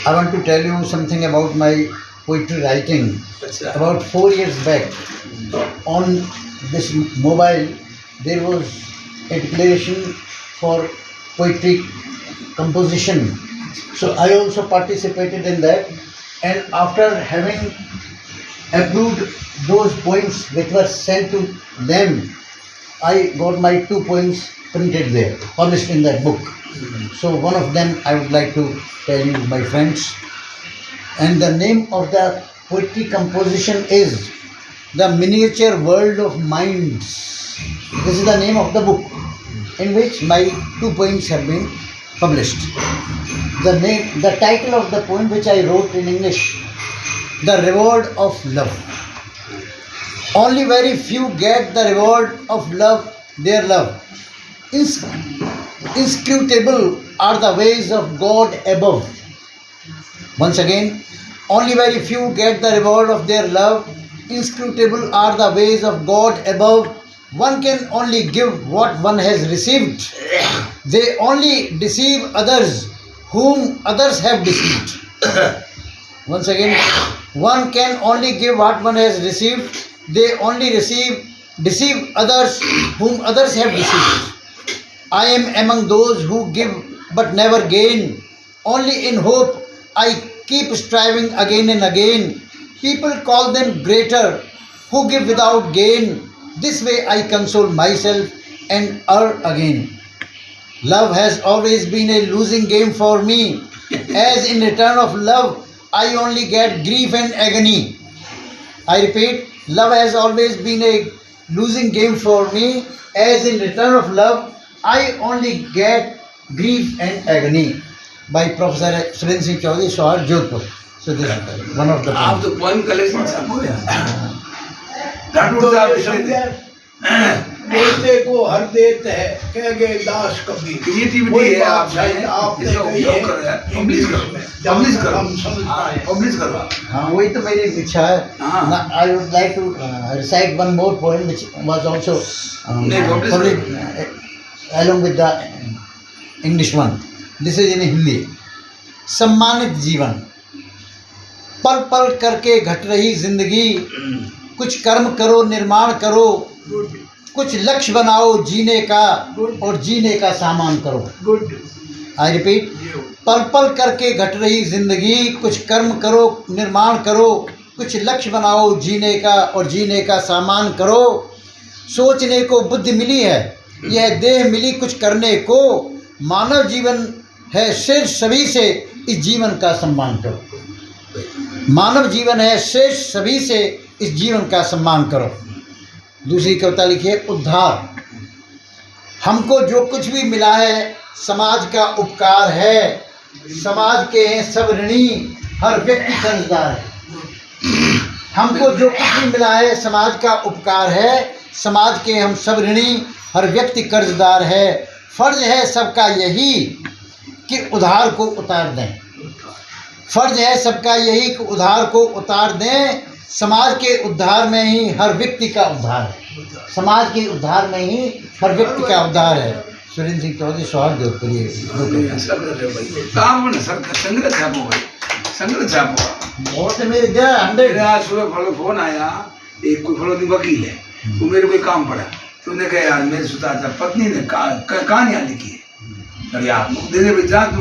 I want to tell you something about my poetry writing. About 4 years back, on this mobile, there was a declaration for poetry composition. So I also participated in that, and after having approved those poems which were sent to them, I got my 2 poems printed there, published in that book. So one of them I would like to tell you, my friends. And the name of the poetry composition is The Miniature World of Minds. This is the name of the book in which my 2 poems have been published. The title of the poem which I wrote in English, The Reward of Love. Only very few get the reward of love, their love. Inscrutable are the ways of God above. Once again, only very few get the reward of their love. Inscrutable are the ways of God above. One can only give what one has received. They only deceive others whom others have deceived. Once again, one can only give what one has received. They only deceive others whom others have deceived. I am among those who give but never gain. Only in hope I keep striving again and again. People call them greater who give without gain. This way I console myself and err again. Love has always been a losing game for me, as in return of love I only get grief and agony. I repeat, love has always been a losing game for me, as in return of love I only get grief and agony. By Professor Surendra Singh Chaudhary, Sohar, Jodhpur. So this is one of the आप poems. तो poem collection छापो यार। राठौर साहब लिख रहे थे। देते को हर देत है कह गए दास कबीर। क्रिएटिविटी है आप आपने इसका कही उपयोग है, करो यार, पब्लिश करो, पब्लिश करो, हम समझ पाए। पब्लिश करो। हाँ, वही तो मेरी इच्छा है. हाँ. Now, I would like to recite one more poem which was also नहीं, publish published along with the English one. This is in Hindi. सम्मानित जीवन. पल पल करके घट रही जिंदगी, कुछ कर्म करो, निर्माण करो, कुछ लक्ष्य बनाओ जीने का, और जीने का सामान करो. गुड। आई रिपीट, पल पल करके घट रही जिंदगी, कुछ कर्म करो, निर्माण करो, कुछ लक्ष्य बनाओ जीने का, और जीने का सामान करो. सोचने को बुद्धि मिली है, यह देह मिली कुछ करने को. मानव जीवन है श्रेष्ठ सभी से, इस जीवन का सम्मान करो. मानव जीवन है श्रेष्ठ सभी से, इस जीवन का सम्मान करो. दूसरी कविता लिखिए, उद्धार. हमको जो कुछ भी मिला है समाज का उपकार है. समाज के हैं सब ऋणी, हर व्यक्ति कर्जदार है. हमको जो कुछ भी मिला है समाज का उपकार है. समाज के हम सब ऋणी, हर व्यक्ति कर्जदार है. फर्ज है सबका यही कि उधार को उतार दें. फर्ज है सबका यही कि उधार को उतार दें. समाज के उद्धार में ही हर व्यक्ति का उद्धार है. समाज के उद्धार में ही हर व्यक्ति का उद्धार है. सुरेंद्र सिंह चौधरी, सोहर, जोधपुर. काम ना सर संग्रह छापो भाई, संग्रह छापो। बहुत है मेरे क्या 100. मेरे आज सुबह फलो फोन आया, एक कोई फलोदी वकील है, वो मेरे कोई काम पड़ा, तो उन्हें कहा यार मेरे सुता पत्नी ने कहानियाँ लिखी है, अरे आप देने पे जा दूंगा।